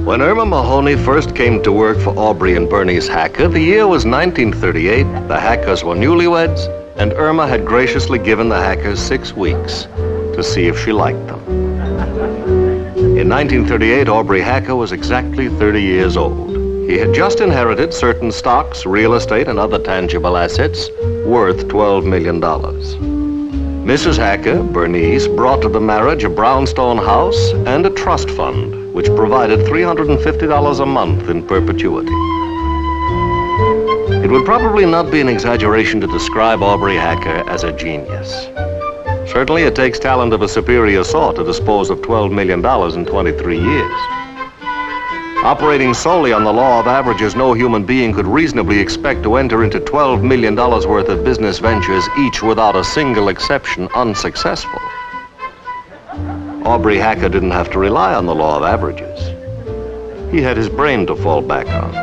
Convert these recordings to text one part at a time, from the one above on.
When Irma Mahoney first came to work for Aubrey and Bernice Hacker, the year was 1938, the Hackers were newlyweds, and Irma had graciously given the Hackers 6 weeks to see if she liked them. In 1938, Aubrey Hacker was exactly 30 years old. He had just inherited certain stocks, real estate, and other tangible assets worth $12 million. Mrs. Hacker, Bernice, brought to the marriage a brownstone house and a trust fund, which provided $350 a month in perpetuity. It would probably not be an exaggeration to describe Aubrey Hacker as a genius. Certainly it takes talent of a superior sort to dispose of $12 million in 23 years. Operating solely on the law of averages, no human being could reasonably expect to enter into $12 million worth of business ventures, each without a single exception unsuccessful. Aubrey Hacker didn't have to rely on the law of averages. He had his brain to fall back on.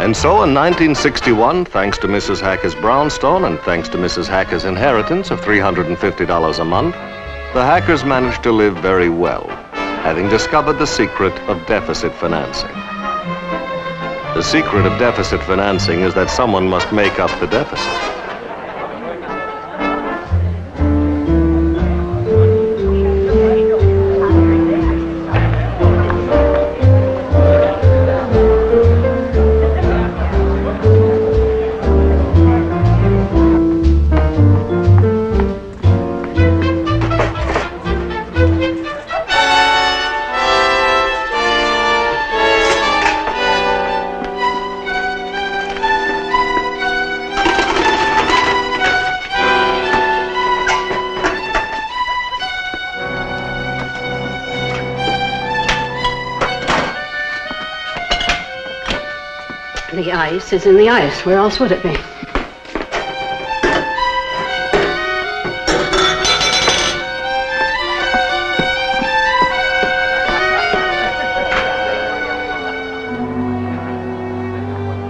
And so in 1961, thanks to Mrs. Hacker's brownstone and thanks to Mrs. Hacker's inheritance of $350 a month, the Hackers managed to live very well, having discovered the secret of deficit financing. The secret of deficit financing is that someone must make up the deficit. The ice is in the ice. Where else would it be?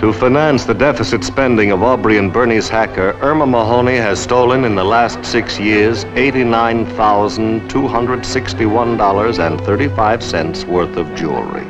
To finance the deficit spending of Aubrey and Bernice Hacker, Irma Mahoney has stolen in the last 6 years $89,261.35 worth of jewelry.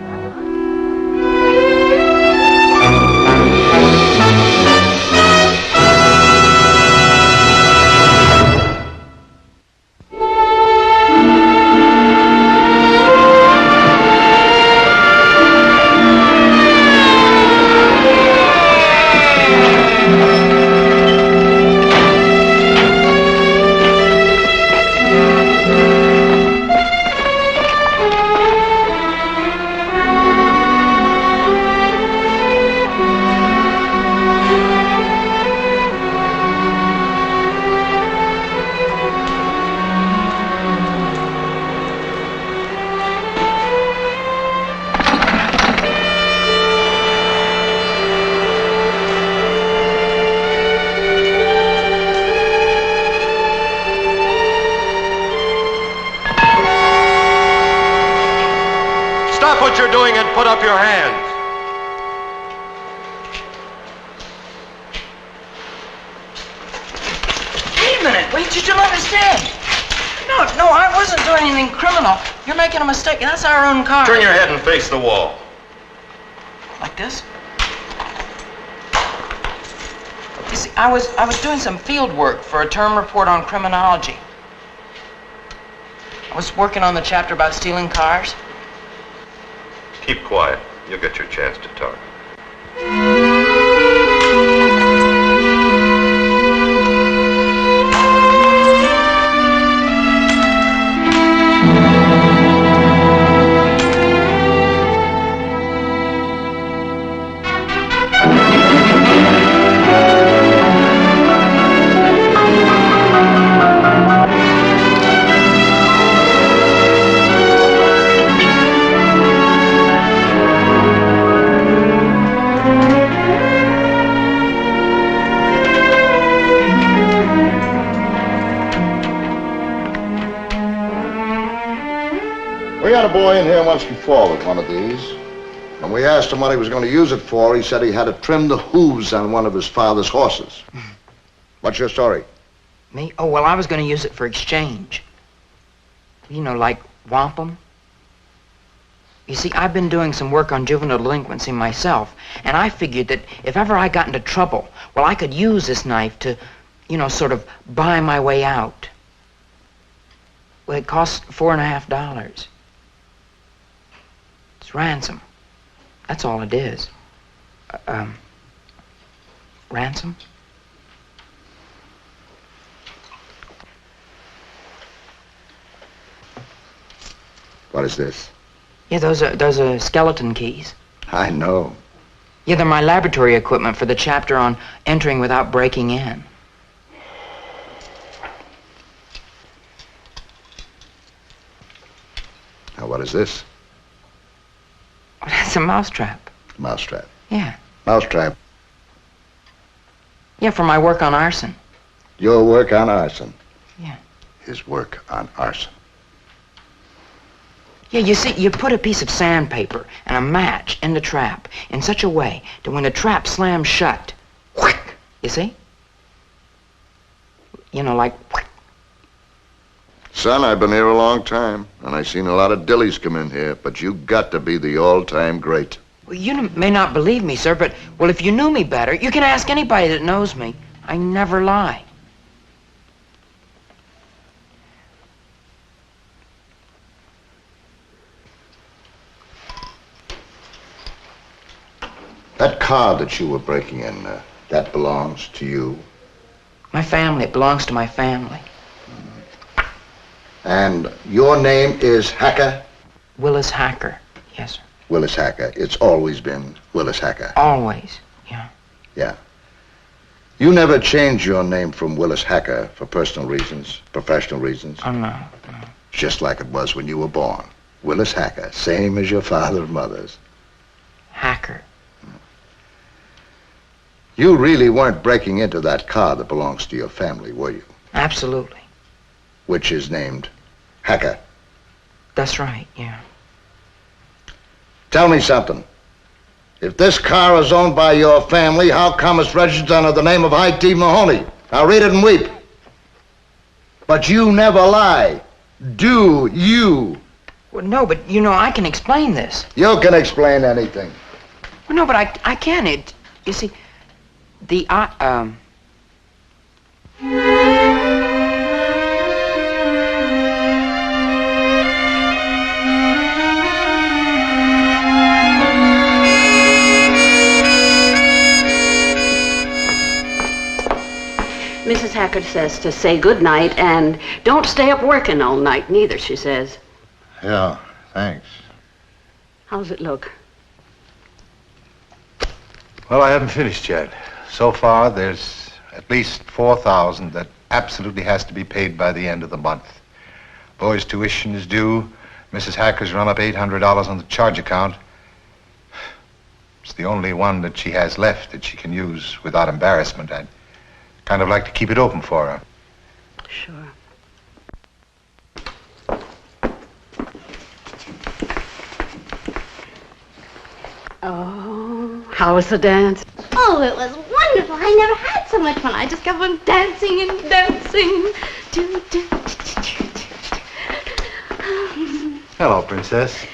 Stop what you're doing and put up your hands. Wait a minute. Wait, you don't understand. No, I wasn't doing anything criminal. You're making a mistake. That's our own car. Turn your head and face the wall. Like this? You see, I was doing some field work for a term report on criminology. I was working on the chapter about stealing cars. Keep quiet. You'll get your chance to talk. once before with one of these. When we asked him what he was going to use it for, he said he had to trim the hooves on one of his father's horses. What's your story? Me? Oh, well, I was going to use it for exchange. You know, like wampum. You see, I've been doing some work on juvenile delinquency myself, and I figured that if ever I got into trouble, well, I could use this knife to, you know, sort of buy my way out. Well, it costs $4.50. It's ransom. That's all it is. Ransom? What is this? Yeah, those are skeleton keys. I know. Yeah, they're my laboratory equipment for the chapter on entering without breaking in. Now, what is this? Well, that's a mousetrap. Mousetrap. Yeah. Mousetrap. Yeah, for my work on arson. Your work on arson. Yeah. His work on arson. Yeah, you see, you put a piece of sandpaper and a match in the trap in such a way that when the trap slams shut, whack, you see? You know, like whack. Son, I've been here a long time, and I've seen a lot of dillies come in here, but you got to be the all-time great. Well, you may not believe me, sir, but, well, if you knew me better, you can ask anybody that knows me. I never lie. That car that you were breaking in, that belongs to you? My family. It belongs to my family. And your name is Hacker? Willis Hacker. Yes, sir. Willis Hacker. It's always been Willis Hacker. Always, yeah. Yeah. You never changed your name from Willis Hacker for personal reasons, professional reasons? Oh, no. Just like it was when you were born. Willis Hacker, same as your father and mother's. Hacker. You really weren't breaking into that car that belongs to your family, were you? Absolutely. Which is named Hacker. That's right, yeah. Tell me something. If this car is owned by your family, how come it's registered under the name of I.T. Mahoney? I'll read it and weep. But you never lie. Do you? Well, no, but, you know, I can explain this. You can explain anything. Well, no, but I can. You see, Mrs. Hacker says to say good night and don't stay up working all night neither, she says. Yeah, thanks. How's it look? Well, I haven't finished yet. So far, there's at least $4,000 that absolutely has to be paid by the end of the month. Boy's tuition is due. Mrs. Hacker's run up $800 on the charge account. It's the only one that she has left that she can use without embarrassment. I'd kind of like to keep it open for her. Sure. Oh, how was the dance? Oh, it was wonderful. I never had so much fun. I just kept on dancing and dancing. Hello, Princess.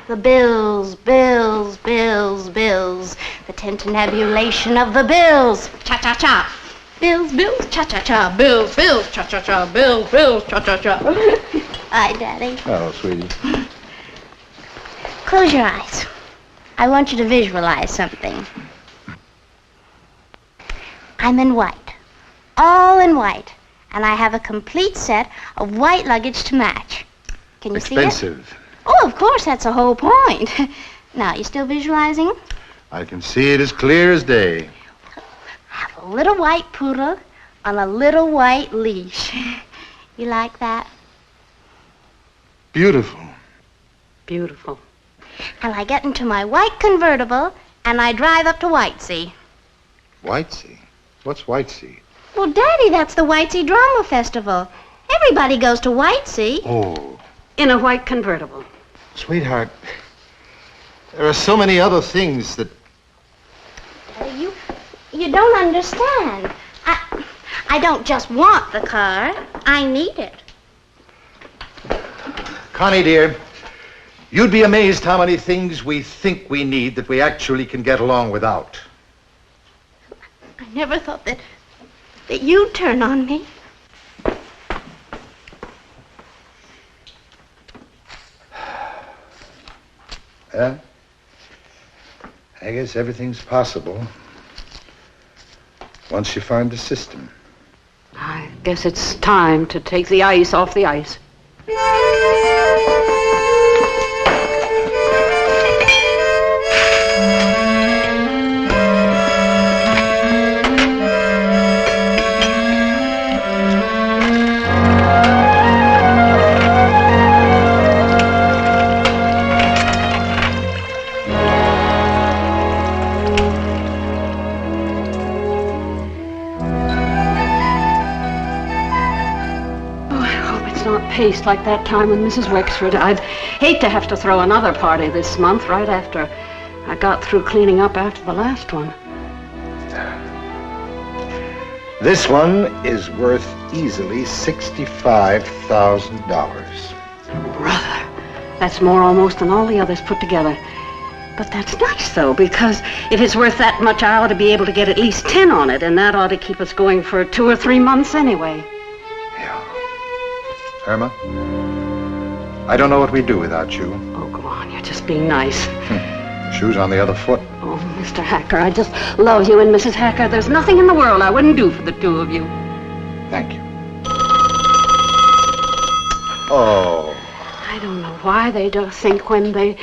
The bills, bills, bills, bills. The tintinabulation of the bills. Cha-cha-cha. Bills, bills, cha-cha-cha. Bills, bills, cha-cha-cha. Bills, bills, cha-cha-cha. Hi, Daddy. Hello, sweetie. Close your eyes. I want you to visualize something. I'm in white. All in white. And I have a complete set of white luggage to match. Can you see it? Expensive. Oh, of course, that's the whole point. Now, you still visualizing? I can see it as clear as day. I have a little white poodle on a little white leash. You like that? Beautiful. Beautiful. And I get into my white convertible and I drive up to Whitesea. Whitesea? What's Whitesea? Well, Daddy, that's the Whitesea Drama Festival. Everybody goes to Whitesea. Oh. In a white convertible. Sweetheart, there are so many other things that... You don't understand. I don't just want the car. I need it. Connie, dear, you'd be amazed how many things we think we need that we actually can get along without. I never thought that you'd turn on me. Well, I guess everything's possible once you find the system. I guess it's time to take the ice off the ice. Paste like that time with Mrs. Wexford. I'd hate to have to throw another party this month right after I got through cleaning up after the last one. This one is worth easily $65,000. Brother, that's more almost than all the others put together. But that's nice, though, because if it's worth that much, I ought to be able to get at least 10 on it, and that ought to keep us going for 2 or 3 months anyway. Irma, I don't know what we'd do without you. Oh, go on, you're just being nice. Shoes on the other foot. Oh, Mr. Hacker, I just love you and Mrs. Hacker. There's nothing in the world I wouldn't do for the two of you. Thank you. Oh. I don't know why they just think when they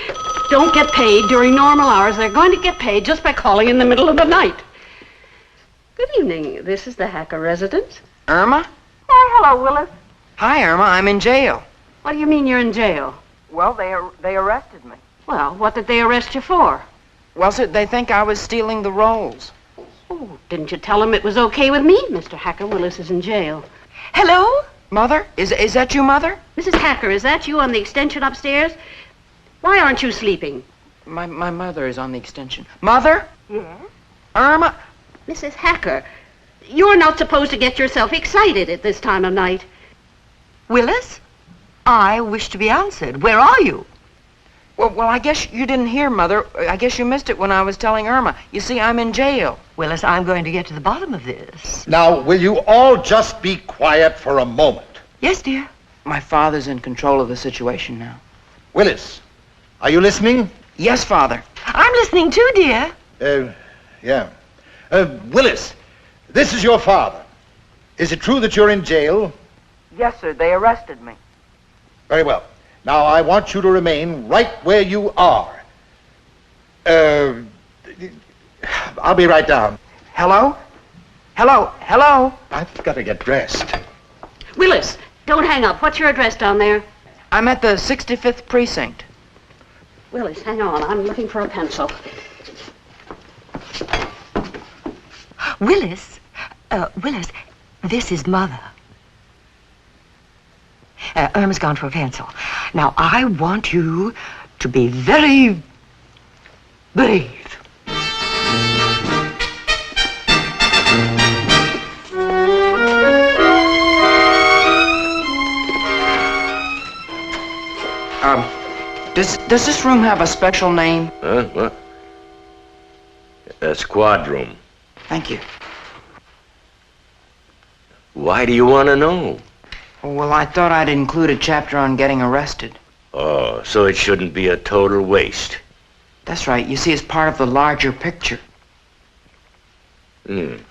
don't get paid during normal hours, they're going to get paid just by calling in the middle of the night. Good evening. This is the Hacker residence. Irma? Oh, hello, Willis. Hi, Irma. I'm in jail. What do you mean you're in jail? Well, they arrested me. Well, what did they arrest you for? Well, sir, they think I was stealing the rolls. Oh, didn't you tell them it was okay with me? Mr. Hacker, Willis is in jail. Hello? Mother? Is that you, Mother? Mrs. Hacker, is that you on the extension upstairs? Why aren't you sleeping? My mother is on the extension. Mother? Yes? Irma? Mrs. Hacker, you're not supposed to get yourself excited at this time of night. Willis, I wish to be answered. Where are you? Well, I guess you didn't hear, Mother. I guess you missed it when I was telling Irma. You see, I'm in jail. Willis, I'm going to get to the bottom of this. Now, will you all just be quiet for a moment? Yes, dear. My father's in control of the situation now. Willis, are you listening? Yes, Father. I'm listening too, dear. Yeah. Willis, this is your father. Is it true that you're in jail? Yes, sir. They arrested me. Very well. Now, I want you to remain right where you are. I'll be right down. Hello? Hello? I've got to get dressed. Willis, don't hang up. What's your address down there? I'm at the 65th precinct. Willis, hang on. I'm looking for a pencil. Willis, this is Mother. Irma's gone for a pencil. Now, I want you to be very brave. Does this room have a special name? What? A squad room. Thank you. Why do you want to know? Well, I thought I'd include a chapter on getting arrested. Oh, so it shouldn't be a total waste. That's right. You see, it's part of the larger picture. Is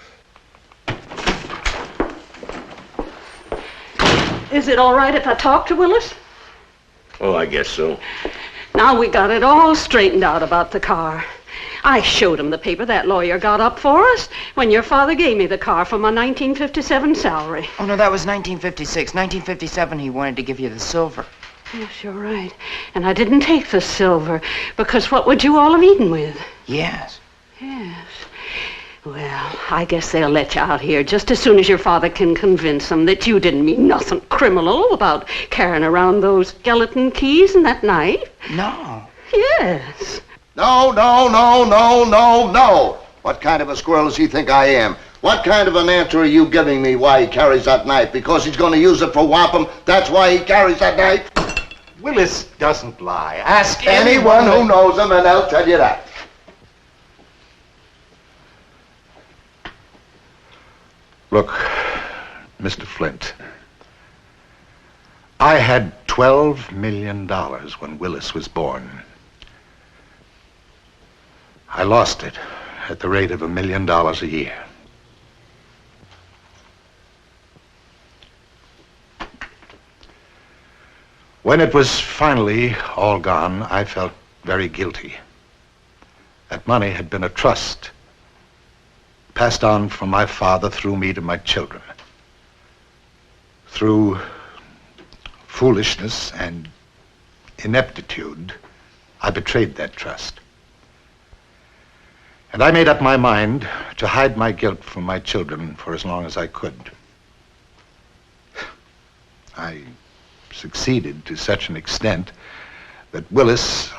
it all right if I talk to Willis? Oh, I guess so. Now we got it all straightened out about the car. I showed him the paper that lawyer got up for us when your father gave me the car for my 1957 salary. Oh, no, that was 1956. 1957, he wanted to give you the silver. Yes, you're right. And I didn't take the silver, because what would you all have eaten with? Yes. Yes. Well, I guess they'll let you out here just as soon as your father can convince them that you didn't mean nothing criminal about carrying around those skeleton keys and that knife. No. Yes. No. What kind of a squirrel does he think I am? What kind of an answer are you giving me why he carries that knife? Because he's going to use it for wampum? That's why he carries that knife? Willis doesn't lie. Ask Anyone who knows him, and they'll tell you that. Look, Mr. Flint, I had $12 million when Willis was born. I lost it at the rate of $1 million a year. When it was finally all gone, I felt very guilty. That money had been a trust, passed on from my father through me to my children. Through foolishness and ineptitude, I betrayed that trust. And I made up my mind to hide my guilt from my children for as long as I could. I succeeded to such an extent that Willis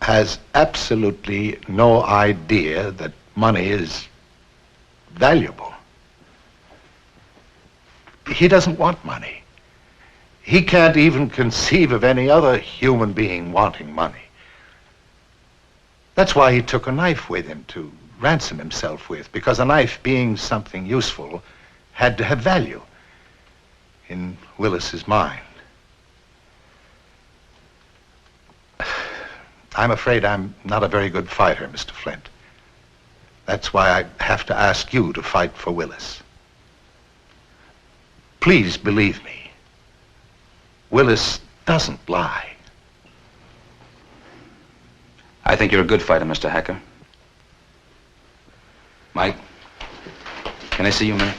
has absolutely no idea that money is valuable. He doesn't want money. He can't even conceive of any other human being wanting money. That's why he took a knife with him to ransom himself with, because a knife, being something useful, had to have value in Willis's mind. I'm afraid I'm not a very good fighter, Mr. Flint. That's why I have to ask you to fight for Willis. Please believe me. Willis doesn't lie. I think you're a good fighter, Mr. Hacker. Mike, can I see you a minute?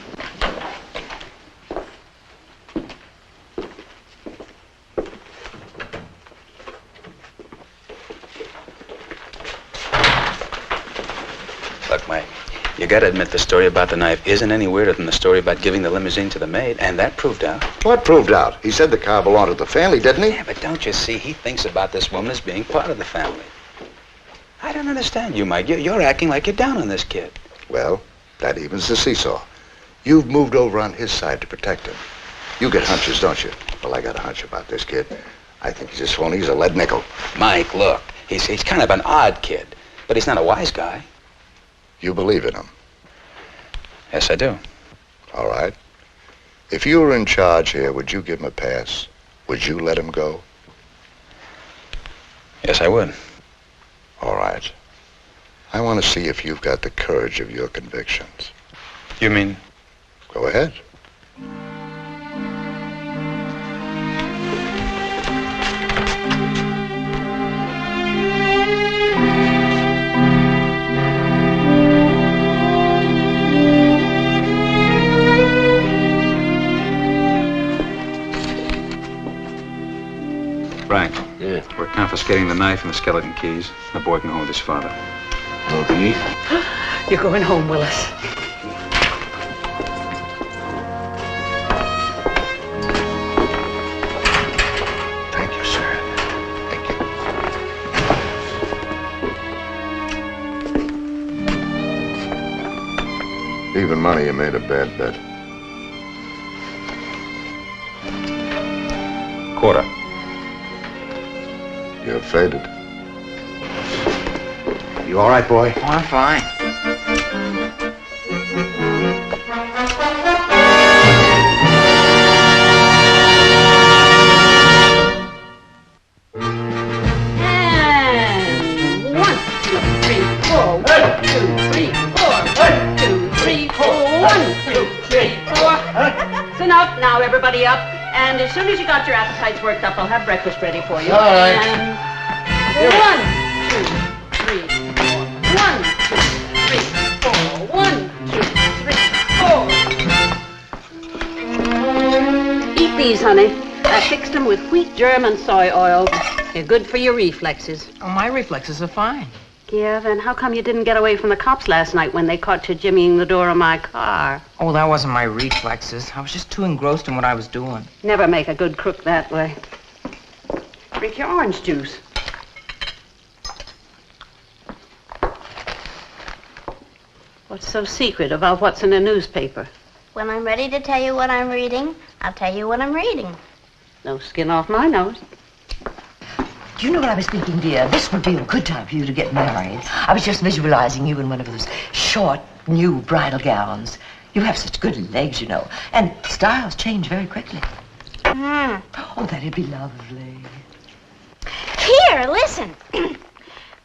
Look, Mike, you gotta admit the story about the knife isn't any weirder than the story about giving the limousine to the maid, and that proved out. What proved out? He said the car belonged to the family, didn't he? Yeah, but don't you see, he thinks about this woman as being part of the family. I don't understand you, Mike. You're acting like you're down on this kid. Well, that evens the seesaw. You've moved over on his side to protect him. You get hunches, don't you? Well, I got a hunch about this kid. I think he's as phony as a lead nickel. Mike, look, he's kind of an odd kid, but he's not a wise guy. You believe in him? Yes, I do. All right. If you were in charge here, would you give him a pass? Would you let him go? Yes, I would. All right. I want to see if you've got the courage of your convictions. You mean? Go ahead. Frank. Yeah. We're confiscating the knife and the skeleton keys. The boy can go home with his father. Okay. You're going home, Willis. Thank you, sir. Thank you. Even money, you made a bad bet. Quarter. You're faded. You all right, boy? Oh, I'm fine. And 1, 2, 3, 4. 1, 2, 3, 4. 1, 2, 3, 4. 1, 2, 3, 4. It's enough. Now, everybody up. And as soon as you got your appetites worked up, I'll have breakfast ready for you. All right. And 1, 2, 3, 4. 1, 2, 3, 4. 1, 2, 3, 4. Eat these, honey. I fixed them with wheat germ and soy oil. They're good for your reflexes. Oh, my reflexes are fine. Yeah, then how come you didn't get away from the cops last night when they caught you jimmying the door of my car? Oh, that wasn't my reflexes. I was just too engrossed in what I was doing. Never make a good crook that way. Drink your orange juice. What's so secret about what's in the newspaper? When I'm ready to tell you what I'm reading, I'll tell you what I'm reading. No skin off my nose. Do you know what I was thinking, dear? This would be a good time for you to get married. I was just visualizing you in one of those short, new bridal gowns. You have such good legs, you know, and styles change very quickly. Oh, that'd be lovely. Here, listen.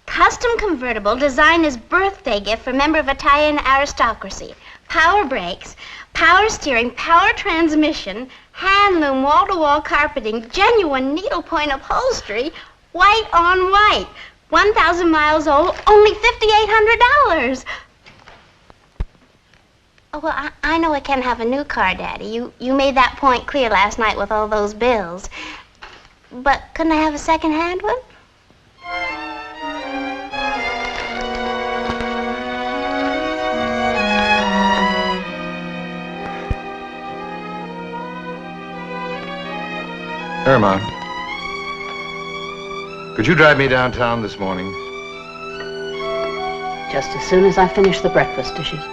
Custom convertible designed as birthday gift for member of Italian aristocracy. Power brakes, power steering, power transmission, hand-loom wall-to-wall carpeting, genuine needlepoint upholstery, white on white. 1,000 miles old, only $5,800. Oh, well, I know I can't have a new car, Daddy. You made that point clear last night with all those bills. But couldn't I have a second-hand one? Irma, could you drive me downtown this morning? Just as soon as I finish the breakfast dishes.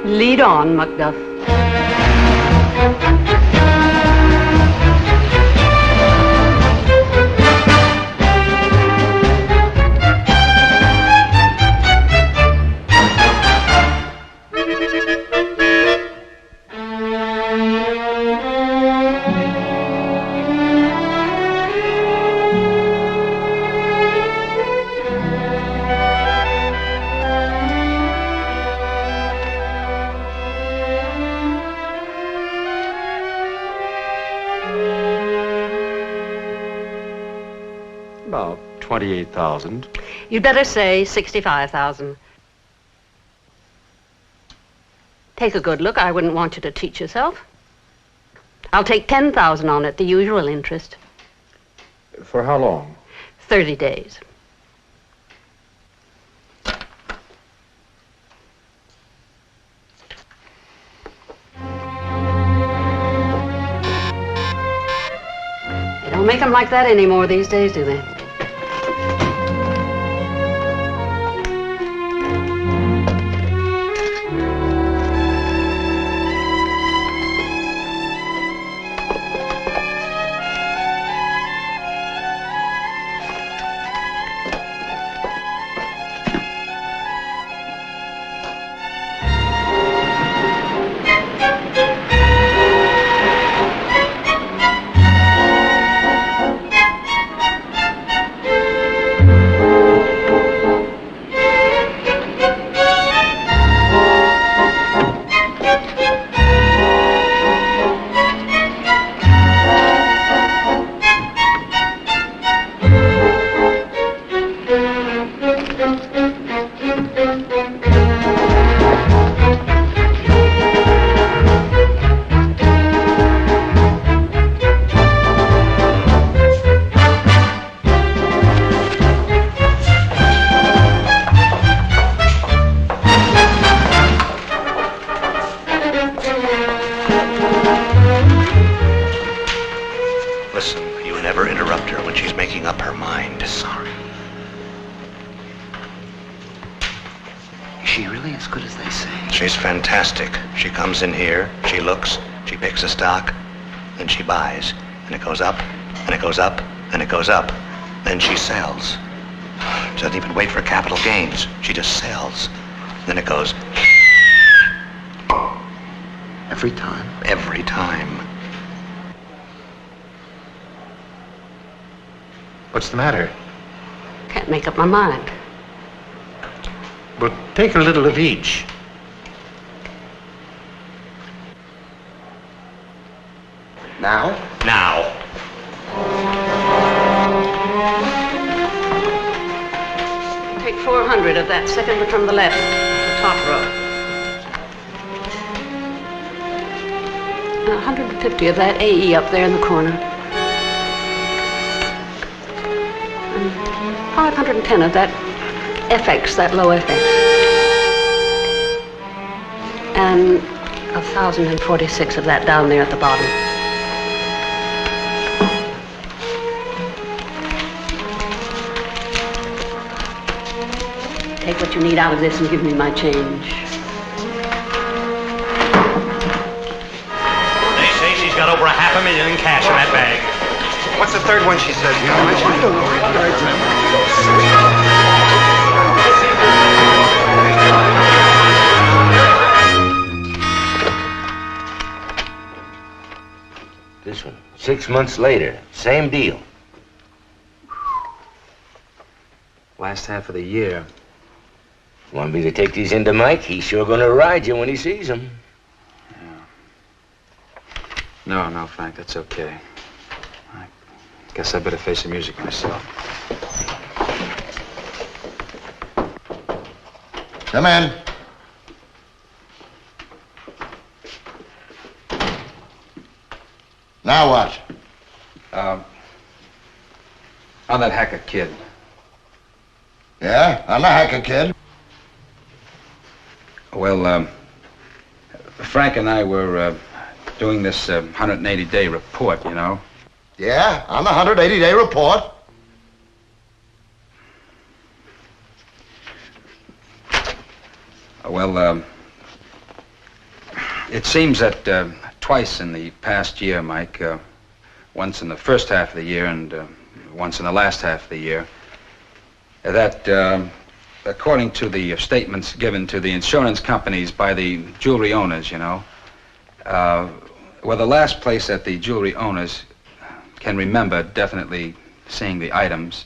Lead on, Macduff. About 28,000. You'd better say 65,000. Take a good look. I wouldn't want you to cheat yourself. I'll take 10,000 on it, the usual interest. For how long? 30 days. They don't make them like that anymore these days, do they? Listen, you never interrupt her when she's making up her mind. Sorry. Is she really as good as they say? She's fantastic. She comes in here, she looks, she picks a stock, then she buys. and it goes up, and it goes up, and it goes up. Then she sells. She doesn't even wait for capital gains. She just sells. Then it goes... Every time. Every time. What's the matter? Can't make up my mind. Well, take a little of each. Now? Now. Take 400 of that second one from the left, the top row. 150 of that AE up there in the corner. And 510 of that FX, that low FX. And 1,046 of that down there at the bottom. Take what you need out of this and give me my change. They say she's got over $500,000 in cash in that bag. What's the third one she says? You know, I don't know. This one, 6 months later, same deal. Last half of the year. Want me to take these into Mike? He's sure gonna ride you when he sees them. Yeah. No, Frank, that's okay. I guess I better face the music myself. Come in. Now what? On that hacker kid. Yeah, I'm a hacker kid. Well, Frank and I were doing this 180-day report, you know. Yeah, on the 180-day report. Well, it seems that twice in the past year, Mike, once in the first half of the year and once in the last half of the year, that according to the statements given to the insurance companies by the jewelry owners, you know, well, the last place that the jewelry owners can remember definitely seeing the items.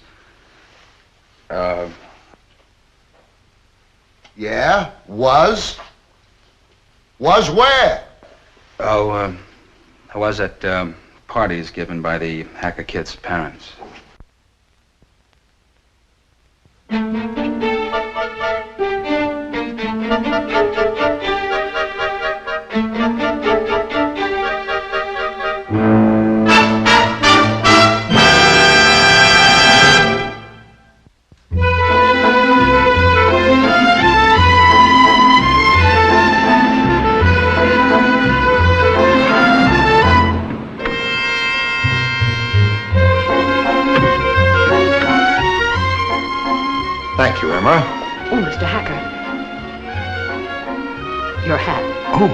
Yeah, was? Was where? Oh, I was at parties given by the hacker kid's parents. Thank you, Irma. Oh, Mr. Hacker. Your hat. Oh.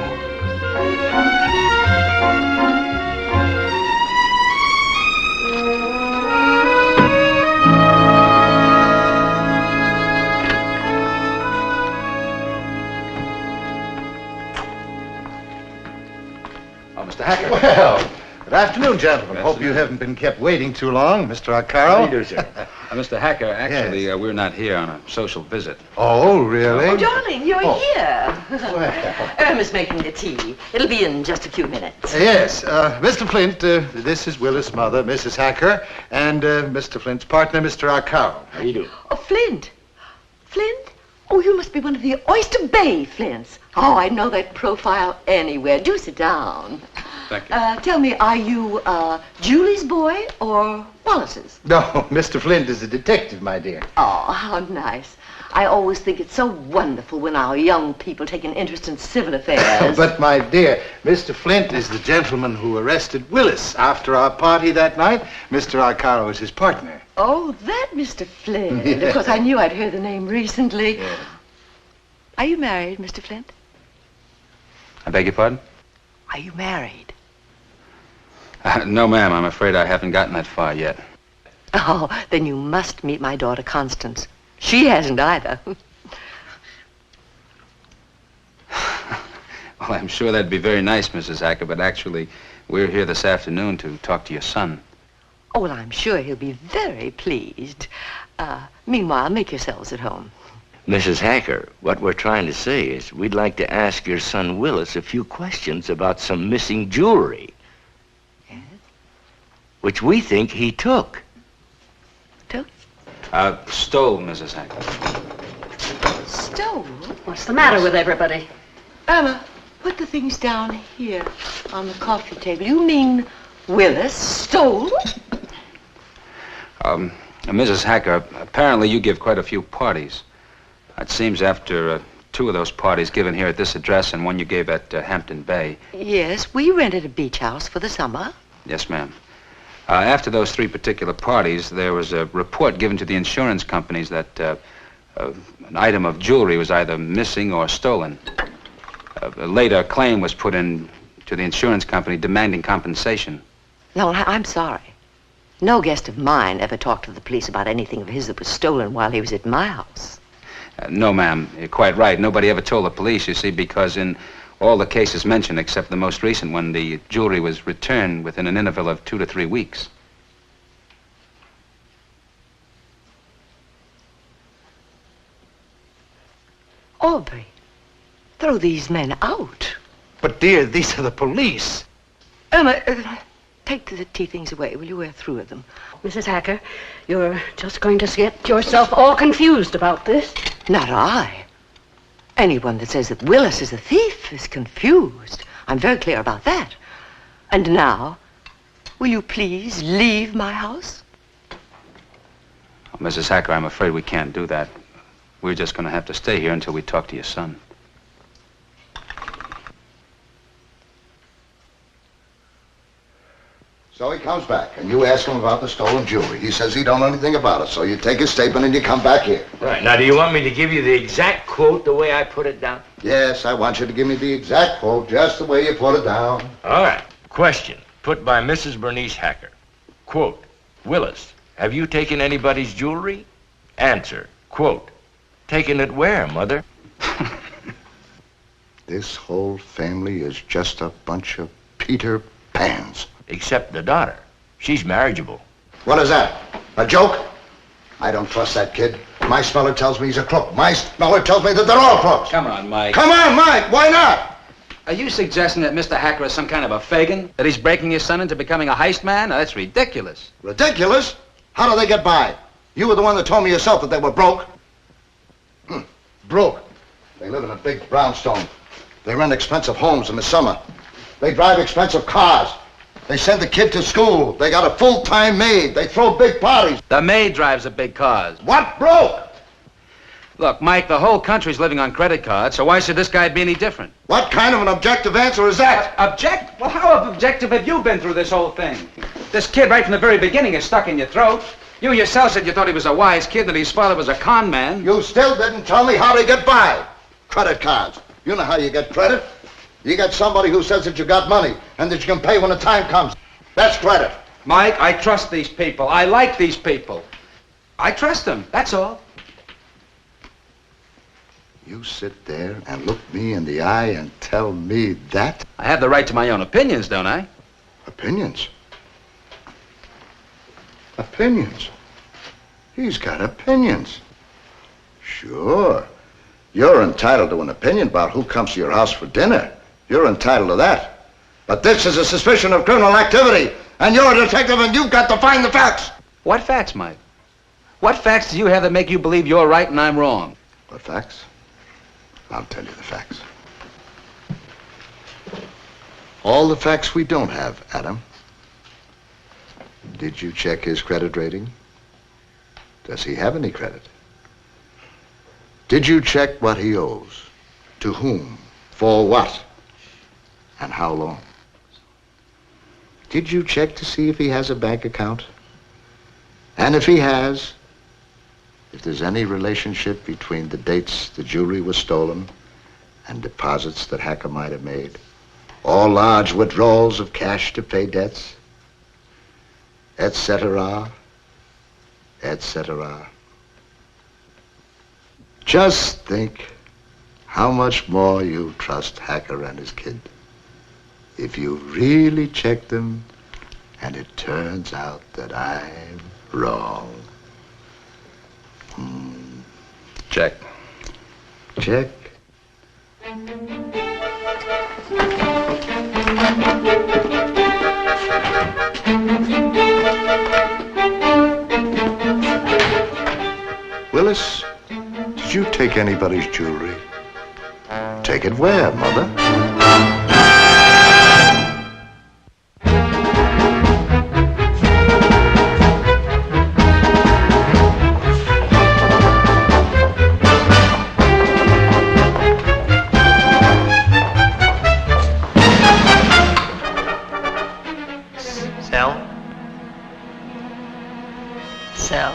Oh, Mr. Hacker. Well, good afternoon, gentlemen. Hope you haven't been kept waiting too long, Mr. Arcaro. How do you do, sir? Mr. Hacker, actually, we're not here on a social visit. Oh, really? Oh, darling, you're here. Well. Irma's making the tea. It'll be in just a few minutes. Yes, Mr. Flint, this is Willis' mother, Mrs. Hacker, and Mr. Flint's partner, Mr. Arcaro. How do you do? Oh, Flint. Flint? Oh, you must be one of the Oyster Bay Flints. Oh, I know that profile anywhere. Do sit down. Thank you. Tell me, are you Julie's boy or Wallace's? No, Mr. Flint is a detective, my dear. Oh, how nice. I always think it's so wonderful when our young people take an interest in civil affairs. But, my dear, Mr. Flint is the gentleman who arrested Willis after our party that night. Mr. Arcaro is his partner. Oh, that Mr. Flint. Yeah. Of course, I knew I'd heard the name recently. Yeah. Are you married, Mr. Flint? I beg your pardon? Are you married? No, ma'am. I'm afraid I haven't gotten that far yet. Oh, then you must meet my daughter, Constance. She hasn't either. Well, I'm sure that'd be very nice, Mrs. Hacker, but actually, we're here this afternoon to talk to your son. Oh, well, I'm sure he'll be very pleased. Meanwhile, make yourselves at home. Mrs. Hacker, what we're trying to say is we'd like to ask your son Willis a few questions about some missing jewelry. Yes? Which we think he took. Took? Stole, Mrs. Hacker. Stole? What's the matter with everybody? Irma, put the things down here on the coffee table. You mean Willis stole? Mrs. Hacker, apparently you give quite a few parties. It seems after 2 of those parties given here at this address and one you gave at Hampton Bay. Yes, we rented a beach house for the summer. Yes, ma'am. After those 3 particular parties, there was a report given to the insurance companies that an item of jewelry was either missing or stolen. Later, a claim was put in to the insurance company demanding compensation. No, I'm sorry. No guest of mine ever talked to the police about anything of his that was stolen while he was at my house. No, ma'am. You're quite right. Nobody ever told the police, you see, because in all the cases mentioned, except the most recent one, the jewelry was returned within an interval of 2 to 3 weeks. Aubrey, throw these men out. But, dear, these are the police. Irma, take the tea things away, will you? We're through with them. Mrs. Hacker, you're just going to get yourself all confused about this. Not I. Anyone that says that Willis is a thief is confused. I'm very clear about that. And now, will you please leave my house? Mrs. Hacker, I'm afraid we can't do that. We're just going to have to stay here until we talk to your son. So he comes back, and you ask him about the stolen jewelry. He says he don't know anything about it, so you take his statement and you come back here. Right. Now, do you want me to give you the exact quote the way I put it down? Yes, I want you to give me the exact quote, just the way you put it down. All right. Question put by Mrs. Bernice Hacker. Quote, Willis, have you taken anybody's jewelry? Answer, quote, taken it where, Mother? This whole family is just a bunch of Peter Pans. Except the daughter. She's marriageable. What is that? A joke? I don't trust that kid. My smeller tells me he's a crook. My smeller tells me that they're all crooks. Come on, Mike. Come on, Mike. Why not? Are you suggesting that Mr. Hacker is some kind of a Fagin? That he's breaking his son into becoming a heist man? Now, that's ridiculous. Ridiculous? How do they get by? You were the one that told me yourself that they were broke. Broke. They live in a big brownstone. They rent expensive homes in the summer. They drive expensive cars. They send the kid to school. They got a full-time maid. They throw big parties. The maid drives the big cars. What broke? Look, Mike, the whole country's living on credit cards, so why should this guy be any different? What kind of an objective answer is that? Object? Well, how objective have you been through this whole thing? This kid right from the very beginning is stuck in your throat. You yourself said you thought he was a wise kid, that his father was a con man. You still didn't tell me how to get by. Credit cards. You know how you get credit. You get somebody who says that you got money and that you can pay when the time comes. That's credit. Mike, I trust these people. I like these people. I trust them, that's all. You sit there and look me in the eye and tell me that? I have the right to my own opinions, don't I? Opinions? Opinions? He's got opinions. Sure. You're entitled to an opinion about who comes to your house for dinner. You're entitled to that. But this is a suspicion of criminal activity, and you're a detective and you've got to find the facts. What facts, Mike? What facts do you have that make you believe you're right and I'm wrong? What facts? I'll tell you the facts. All the facts we don't have, Adam. Did you check his credit rating? Does he have any credit? Did you check what he owes? To whom? For what? And how long? Did you check to see if he has a bank account? And if he has, if there's any relationship between the dates the jewelry was stolen and deposits that Hacker might have made, or large withdrawals of cash to pay debts? etc., etc. Just think how much more you trust Hacker and his kid if you really check them and it turns out that I'm wrong. Check. Check. Willis, did you take anybody's jewelry? Take it where, Mother? Sell.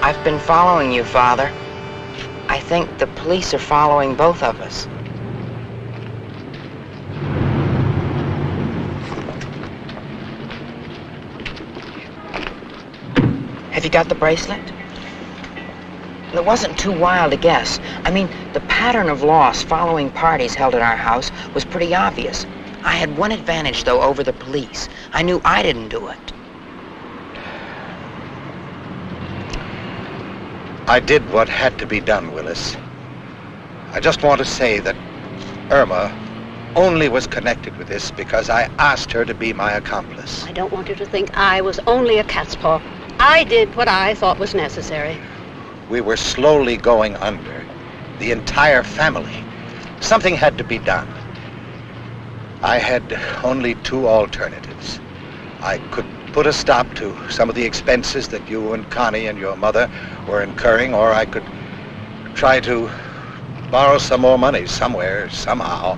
I've been following you, Father. I think the police are following both of us. Have you got the bracelet? It wasn't too wild to guess. I mean, the pattern of loss following parties held at our house was pretty obvious. I had one advantage, though, over the police. I knew I didn't do it. I did what had to be done, Willis. I just want to say that Irma only was connected with this because I asked her to be my accomplice. I don't want you to think I was only a cat's paw. I did what I thought was necessary. We were slowly going under. The entire family. Something had to be done. I had only two alternatives. I could put a stop to some of the expenses that you and Connie and your mother were incurring, or I could try to borrow some more money somewhere, somehow.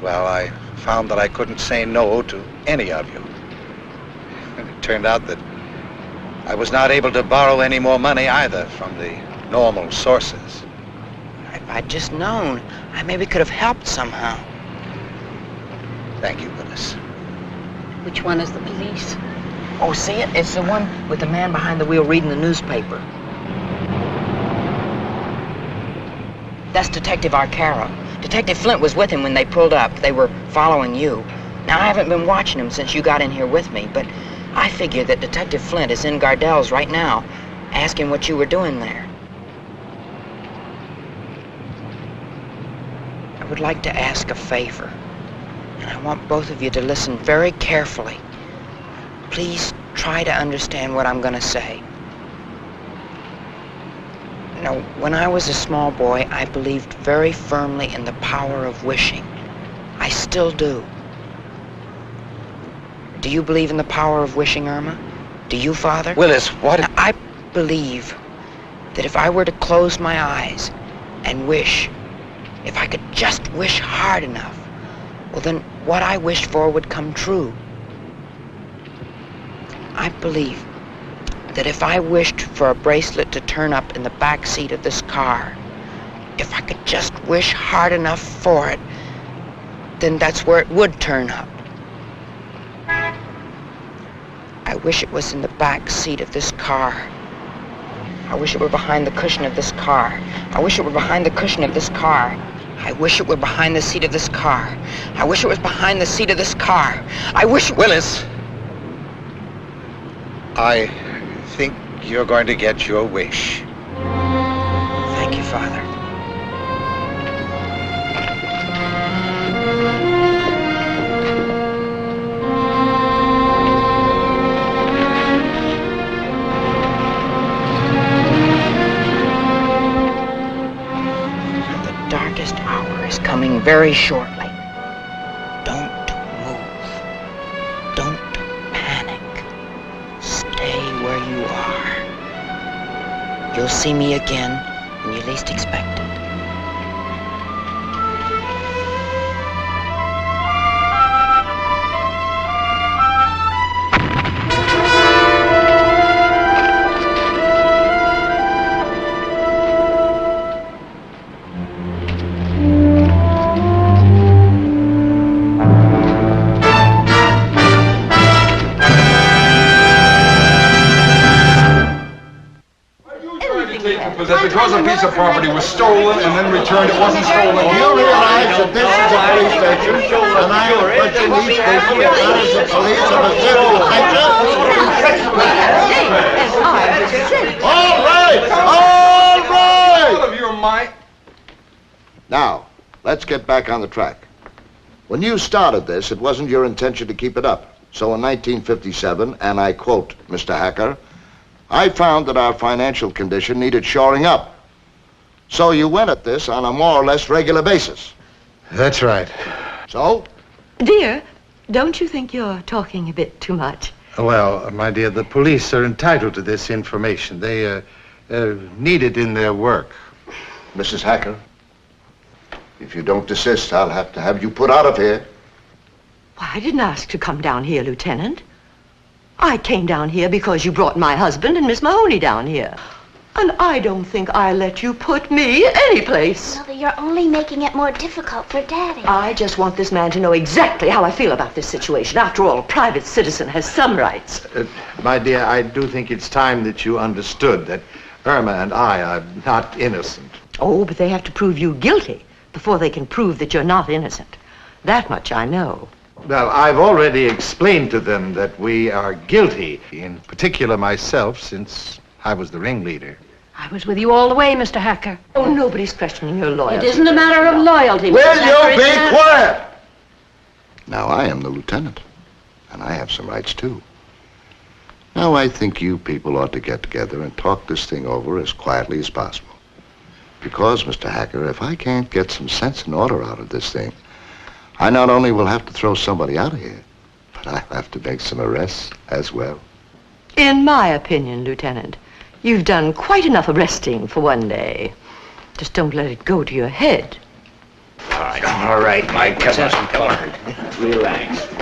Well, I found that I couldn't say no to any of you. And it turned out that I was not able to borrow any more money either from the normal sources. If I'd just known, I maybe could have helped somehow. Thank you, Willis. Which one is the police? Oh, see it? It's the one with the man behind the wheel reading the newspaper. That's Detective Arcaro. Detective Flint was with him when they pulled up. They were following you. Now, I haven't been watching him since you got in here with me, but I figure that Detective Flint is in Gardell's right now, asking what you were doing there. I would like to ask a favor, and I want both of you to listen very carefully. Please try to understand what I'm going to say. You know, when I was a small boy, I believed very firmly in the power of wishing. I still do. Do you believe in the power of wishing, Irma? Do you, Father? Willis, what? I believe that if I were to close my eyes and wish, if I could just wish hard enough, well, then what I wished for would come true. I believe that if I wished for a bracelet to turn up in the back seat of this car, if I could just wish hard enough for it, then that's where it would turn up. I wish it was in the back seat of this car. I wish it were behind the cushion of this car. I wish it were behind the cushion of this car. I wish it were behind the seat of this car. I wish it was behind the seat of this car. I wish... Willis, I think you're going to get your wish. Thank you, Father. The darkest hour is coming very shortly. Don't move. Don't panic. Stay where you are. You'll see me again when you least expect it. That because a piece of property was stolen and then returned, it wasn't stolen. You realize that this is a police station, and I am questioning these people because the police have a civil All right! All right! All of you are mine. Now, let's get back on the track. When you started this, it wasn't your intention to keep it up. So in 1957, and I quote Mr. Hacker, I found that our financial condition needed shoring up. So you went at this on a more or less regular basis. That's right. So? Dear, don't you think you're talking a bit too much? Well, my dear, the police are entitled to this information. They need it in their work. Mrs. Hacker, if you don't desist, I'll have to have you put out of here. Why, I didn't ask to come down here, Lieutenant. I came down here because you brought my husband and Miss Mahoney down here. And I don't think I let you put me any place. Mother, you're only making it more difficult for Daddy. I just want this man to know exactly how I feel about this situation. After all, a private citizen has some rights. My dear, I do think it's time that you understood that Irma and I are not innocent. Oh, but they have to prove you guilty before they can prove that you're not innocent. That much I know. Well, I've already explained to them that we are guilty, in particular myself, since I was the ringleader. I was with you all the way, Mr. Hacker. Oh, nobody's questioning your loyalty. It isn't a matter of loyalty, Mr. Will Hacker. you be quiet? Now, I am the lieutenant, and I have some rights, too. Now, I think you people ought to get together and talk this thing over as quietly as possible. Because, Mr. Hacker, if I can't get some sense and order out of this thing, I not only will have to throw somebody out of here, but I'll have to make some arrests as well. In my opinion, Lieutenant, you've done quite enough arresting for one day. Just don't let it go to your head. All right, Mike, come on. Relax.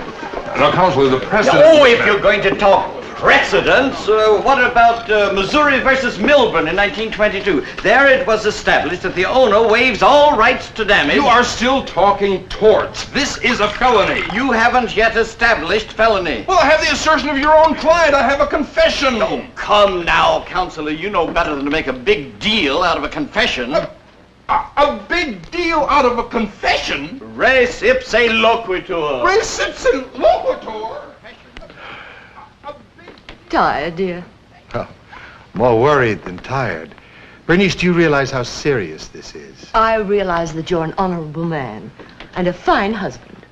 Now, Counselor, the president... Oh, if you're going to talk Precedents? What about Missouri versus Milburn in 1922? There it was established that the owner waives all rights to damage. You are still talking torts. This is a felony. You haven't yet established felony. Well, I have the assertion of your own client. I have a confession. Oh, come now, Counselor. You know better than to make a big deal out of a confession. A big deal out of a confession? Res ipse loquitur. Res ipse loquitur? Tired, dear. Oh, more worried than tired. Bernice, do you realize how serious this is? I realize that you're an honorable man and a fine husband.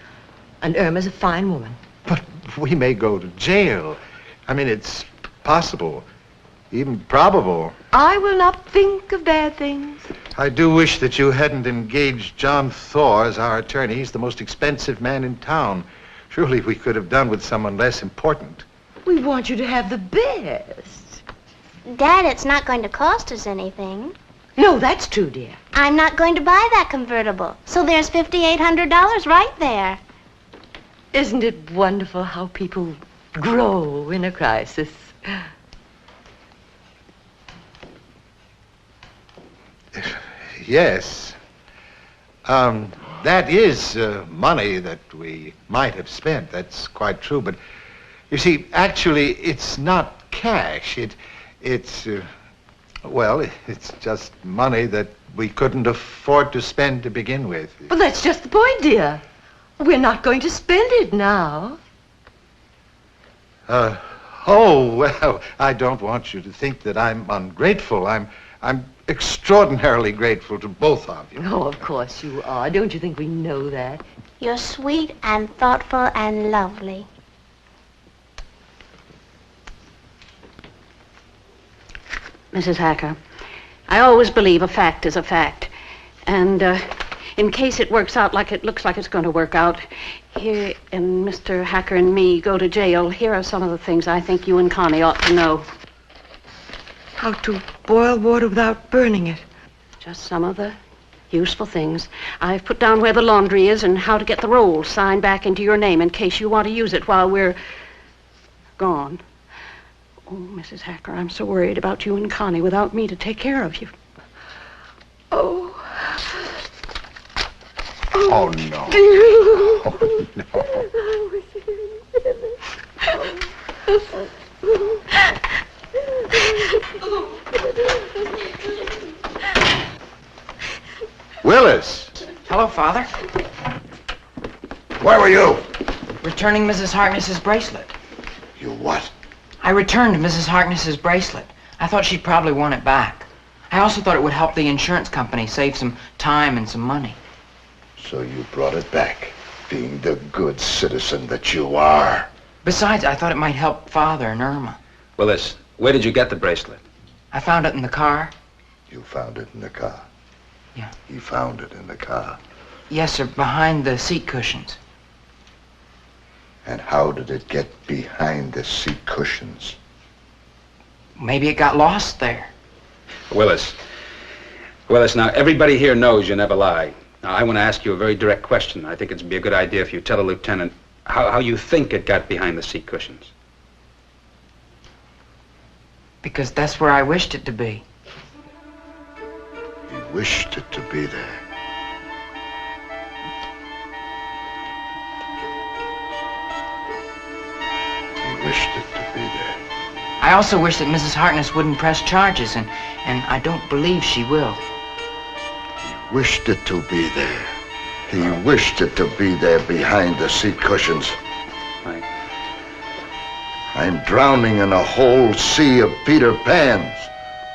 And Irma's a fine woman. But we may go to jail. I mean, it's possible, even probable. I will not think of bad things. I do wish that you hadn't engaged John Thor as our attorney. He's the most expensive man in town. Surely we could have done with someone less important. We want you to have the best. Dad, it's not going to cost us anything. No, that's true, dear. I'm not going to buy that convertible. So there's $5,800 right there. Isn't it wonderful how people grow in a crisis? Yes. That is money that we might have spent. That's quite true. But you see, actually, it's not cash. It's just money that we couldn't afford to spend to begin with. Well, that's just the point, dear. We're not going to spend it now. Well, I don't want you to think that I'm ungrateful. I'm extraordinarily grateful to both of you. Oh, of course you are. Don't you think we know that? You're sweet and thoughtful and lovely. Mrs. Hacker, I always believe a fact is a fact. And in case it works out like it looks like it's going to work out, here and Mr. Hacker and me go to jail, here are some of the things I think you and Connie ought to know. How to boil water without burning it. Just some of the useful things. I've put down where the laundry is and how to get the rolls signed back into your name in case you want to use it while we're gone. Oh, Mrs. Hacker, I'm so worried about you and Connie without me to take care of you. Oh, no. Oh, no. Willis! Hello, Father. Where were you? Returning Mrs. Harkness's bracelet. You what? I returned Mrs. Harkness's bracelet. I thought she'd probably want it back. I also thought it would help the insurance company save some time and some money. So you brought it back, being the good citizen that you are. Besides, I thought it might help Father and Irma. Willis, where did you get the bracelet? I found it in the car. You found it in the car? Yeah. He found it in the car. Yes, sir, behind the seat cushions. And how did it get behind the seat cushions? Maybe it got lost there. Willis, now everybody here knows you never lie. Now, I want to ask you a very direct question. I think it'd be a good idea if you tell the lieutenant how you think it got behind the seat cushions. Because that's where I wished it to be. He wished it to be there. He wished it to be there. I also wish that Mrs. Harkness wouldn't press charges, and I don't believe she will. He wished it to be there. He wished it to be there behind the seat cushions. Right. I'm drowning in a whole sea of Peter Pans.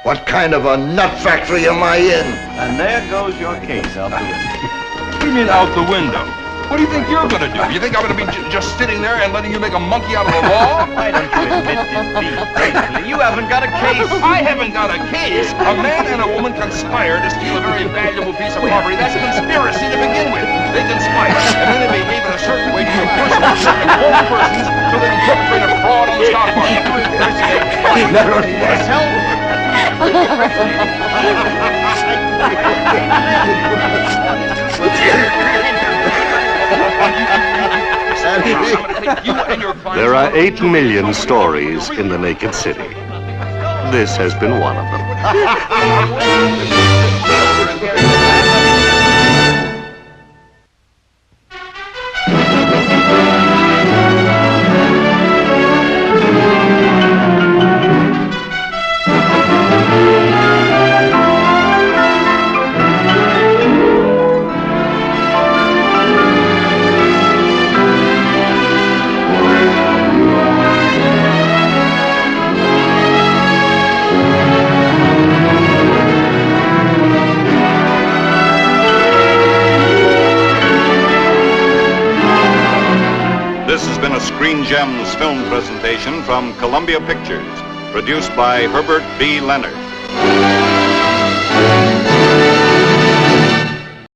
What kind of a nut factory am I in? And there goes your case out the window. What do you mean out the window? What do you think you're going to do? You think I'm going to be just sitting there and letting you make a monkey out of the law? Why don't you admit defeat gracefully? You haven't got a case. I haven't got a case. A man and a woman conspire to steal a very valuable piece of property. That's conspiracy to begin with. They conspire, and then they behave in a certain way to impersonate certain important persons so they can perpetrate a fraud on the stock market. Never Yourself. There are 8 million stories in the naked city. This has been one of them. This has been a Screen Gems film presentation from Columbia Pictures, produced by Herbert B. Leonard.